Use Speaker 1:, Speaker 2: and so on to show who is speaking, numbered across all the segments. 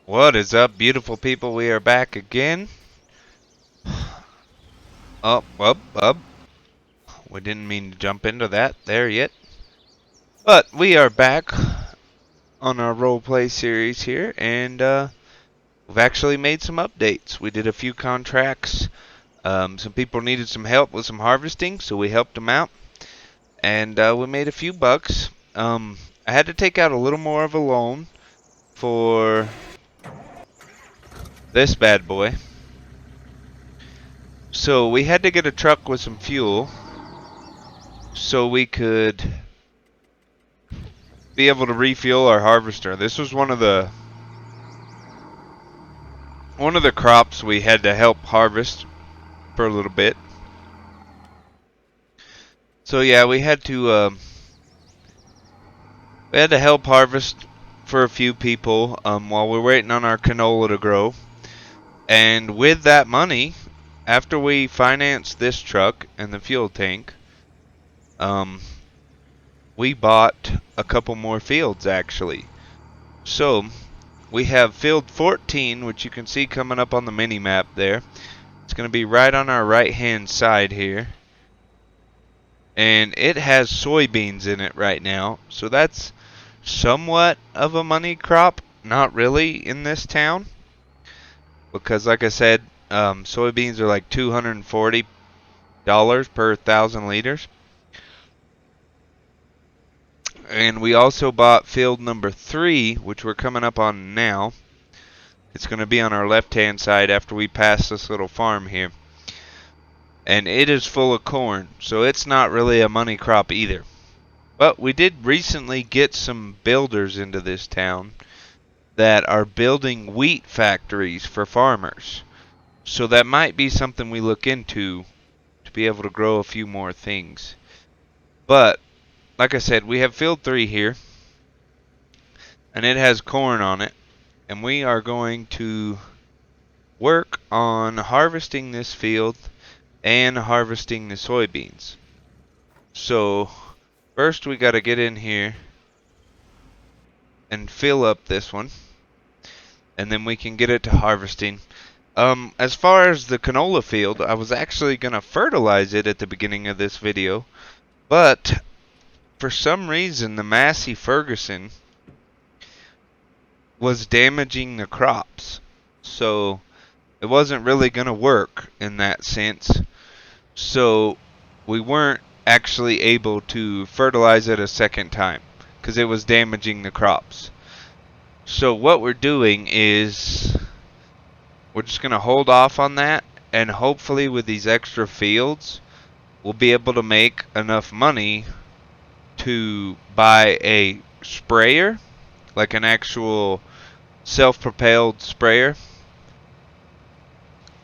Speaker 1: What is up, beautiful people? We are back again. Up. We didn't mean to jump into that there yet. But we are back on our roleplay series here, and we've actually made some updates. We did a few contracts. Some people needed some help with some harvesting, so we helped them out. And we made a few bucks. I had to take out a little more of a loan for this bad boy. So we had to get a truck with some fuel so we could be able to refuel our harvester. This was one of the crops we had to help harvest for a little bit. So yeah, we had to help harvest for a few people while we're waiting on our canola to grow. And with that money, after we financed this truck and the fuel tank, we bought a couple more fields actually. So we have field 14, which you can see coming up on the mini map there. It's going to be right on our right hand side here. And it has soybeans in it right now. So that's somewhat of a money crop. Not really in this town. Because like I said, soybeans are like $240 per 1,000 liters. And we also bought field number 3, which we're coming up on now. It's going to be on our left-hand side after we pass this little farm here. And it is full of corn, so it's not really a money crop either. But we did recently get some builders into this town that are building wheat factories for farmers. So that might be something we look into to be able to grow a few more things. But, like I said, we have field 3 here. And it has corn on it. And we are going to work on harvesting this field and harvesting the soybeans. So first we got to get in here and fill up this one, and then we can get it to harvesting. As far as the canola field, I was actually going to fertilize it at the beginning of this video, but for some reason the Massey Ferguson was damaging the crops, so it wasn't really going to work in that sense. So we weren't actually able to fertilize it a second time because it was damaging the crops. So what we're doing is we're just going to hold off on that, and hopefully with these extra fields we'll be able to make enough money to buy a sprayer, like an actual self-propelled sprayer.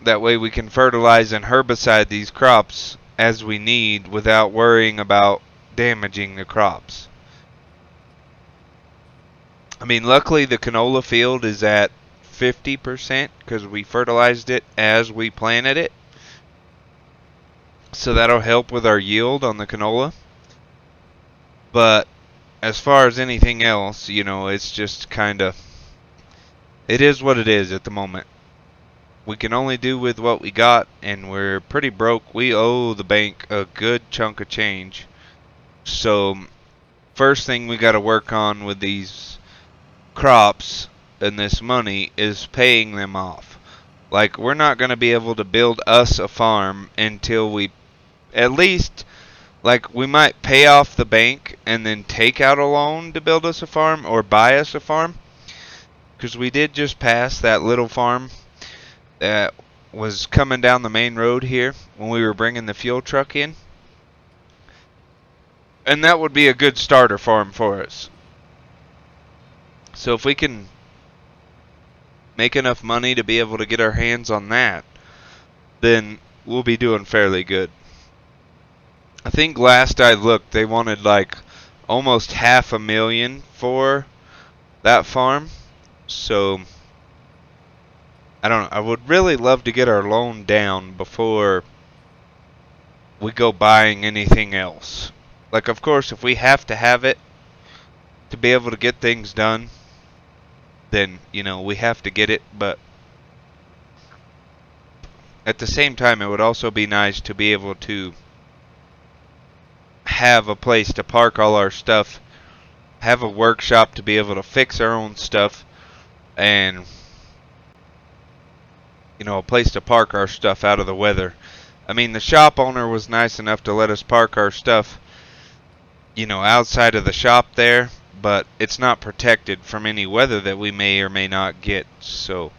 Speaker 1: That way we can fertilize and herbicide these crops as we need without worrying about damaging the crops. I mean, luckily the canola field is at 50% because we fertilized it as we planted it. So that'll help with our yield on the canola. But as far as anything else, you know, it's just kind of, it is what it is at the moment. We can only do with what we got, and we're pretty broke. We owe the bank a good chunk of change. So first thing we got to work on with these crops and this money is paying them off. Like, we're not going to be able to build us a farm until we at least, like, we might pay off the bank and then take out a loan to build us a farm or buy us a farm, because we did just pass that little farm that was coming down the main road here when we were bringing the fuel truck in. And that would be a good starter farm for us. So if we can make enough money to be able to get our hands on that, then we'll be doing fairly good. I think last I looked, they wanted like almost $500,000 for that farm. So I don't know. I would really love to get our loan down before we go buying anything else. Like, of course, if we have to have it to be able to get things done, then, we have to get it. But at the same time, it would also be nice to be able to have a place to park all our stuff, have a workshop to be able to fix our own stuff, and, a place to park our stuff out of the weather. I mean, the shop owner was nice enough to let us park our stuff, outside of the shop there, but it's not protected from any weather that we may or may not get. So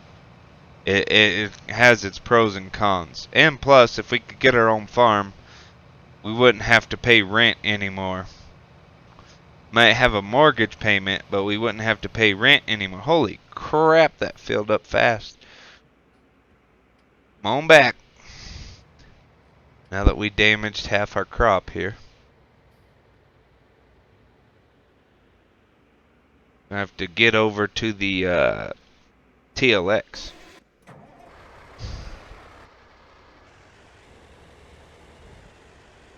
Speaker 1: it has its pros and cons. And plus, if we could get our own farm, we wouldn't have to pay rent anymore. Might have a mortgage payment, but we wouldn't have to pay rent anymore. Holy crap, that filled up fast. Come on back. Now that we damaged half our crop here. I have to get over to the TLX.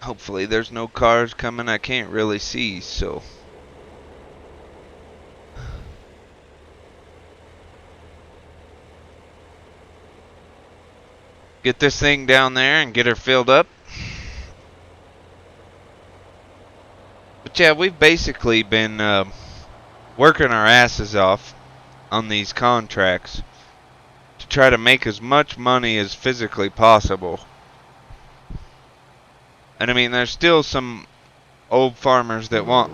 Speaker 1: Hopefully there's no cars coming. I can't really see, so. Get this thing down there and get her filled up. But yeah, we've basically been working our asses off on these contracts to try to make as much money as physically possible. And I mean, there's still some old farmers that want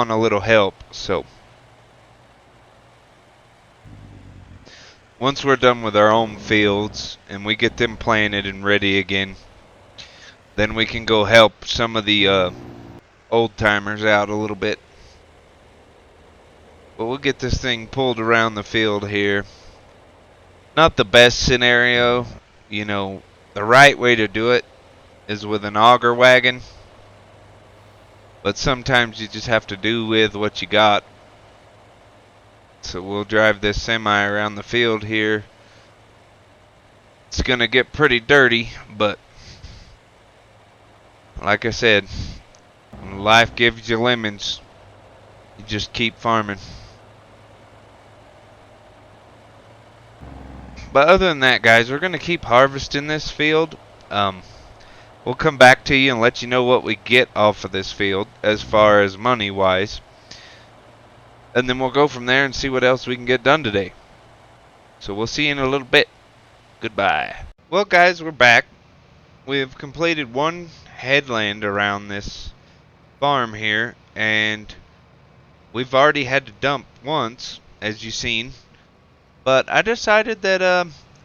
Speaker 1: a little help, so once we're done with our own fields and we get them planted and ready again, then we can go help some of the old timers out a little bit. But we'll get this thing pulled around the field here. Not the best scenario, the right way to do it is with an auger wagon, but sometimes you just have to do with what you got. So we'll drive this semi around the field here. It's gonna get pretty dirty, but like I said, when life gives you lemons, you just keep farming. But other than that, guys, we're gonna keep harvesting this field. We'll come back to you and let you know what we get off of this field as far as money wise. And then we'll go from there and see what else we can get done today. So we'll see you in a little bit. Goodbye. Well, guys, we're back. We've completed one headland around this farm here, and we've already had to dump once, as you've seen. But I decided that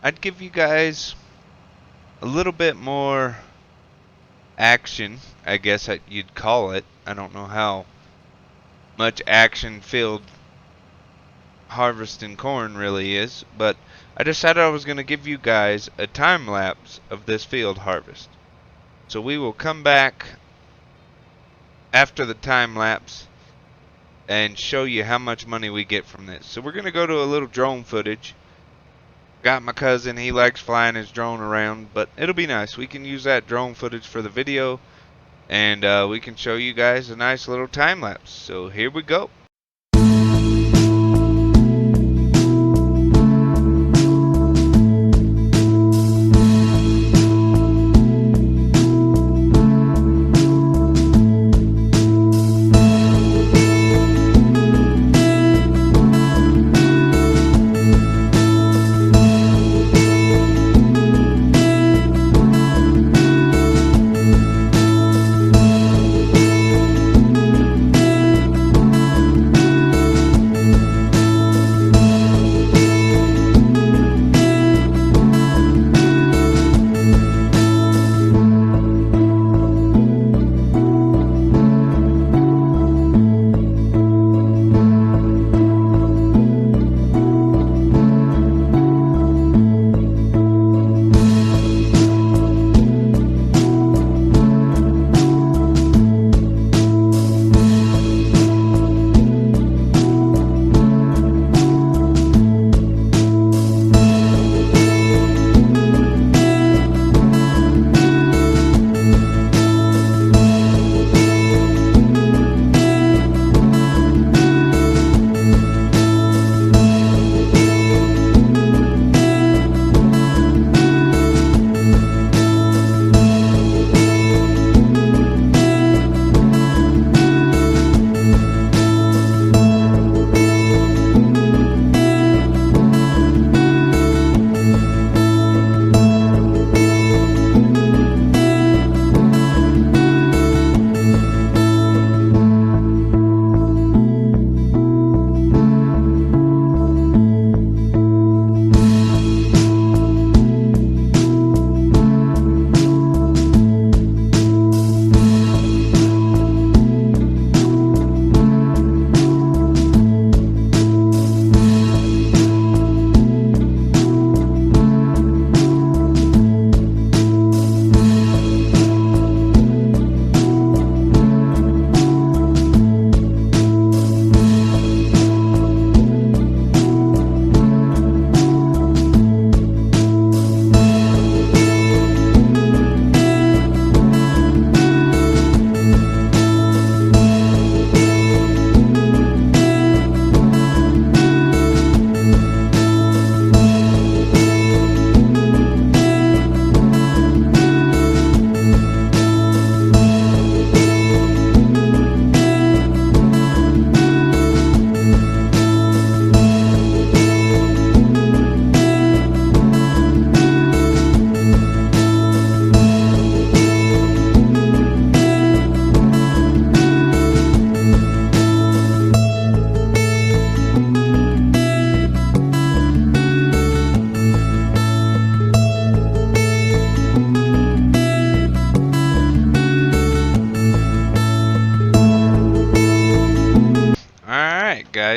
Speaker 1: I'd give you guys a little bit more action, I guess you'd call it. I don't know how much action filled harvesting corn really is, but I decided I was going to give you guys a time lapse of this field harvest. So we will come back after the time lapse and show you how much money we get from this. So we're going to go to a little drone footage. Got my cousin, he likes flying his drone around, but it'll be nice. We can use that drone footage for the video, and we can show you guys a nice little time lapse. So here we go.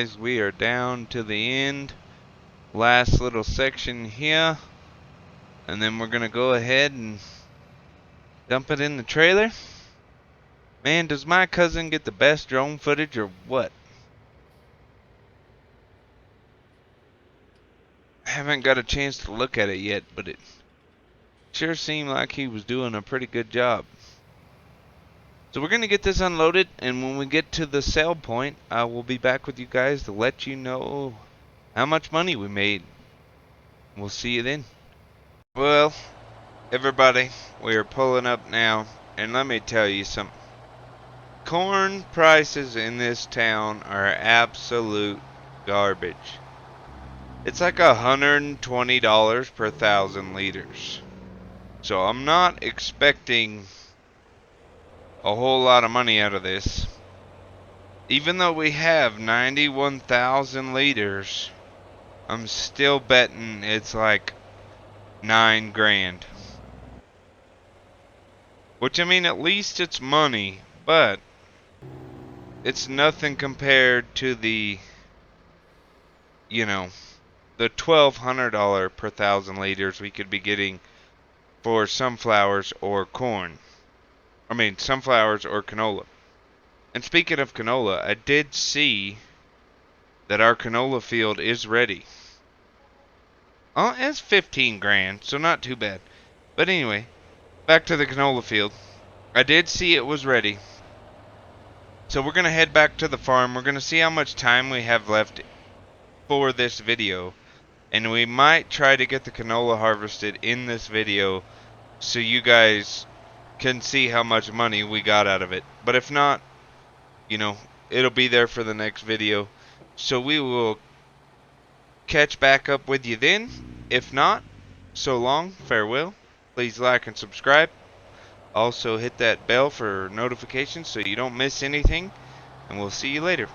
Speaker 1: guys, we are down to the end. Last little section here. And then we're going to go ahead and dump it in the trailer. Man, does my cousin get the best drone footage or what? I haven't got a chance to look at it yet, but it sure seemed like he was doing a pretty good job. So we're going to get this unloaded, and when we get to the sale point, I will be back with you guys to let you know how much money we made. We'll see you then. Well, everybody, we are pulling up now, and let me tell you something. Corn prices in this town are absolute garbage. It's like $120 per 1,000 liters. So I'm not expecting a whole lot of money out of this. Even though we have 91,000 liters, I'm still betting it's like 9 grand. Which, I mean, at least it's money, but it's nothing compared to the, you know, the $1,200 per 1,000 liters we could be getting for sunflowers or corn. I mean, sunflowers or canola. And speaking of canola, I did see that our canola field is ready. Oh, it's 15 grand, so not too bad. But anyway, back to the canola field. I did see it was ready. So we're going to head back to the farm. We're going to see how much time we have left for this video. And we might try to get the canola harvested in this video so you guys can see how much money we got out of it. But if not, you know, it'll be there for the next video. So we will catch back up with you then. If not, so long, farewell. Please like and subscribe. Also hit that bell for notifications so you don't miss anything. And we'll see you later.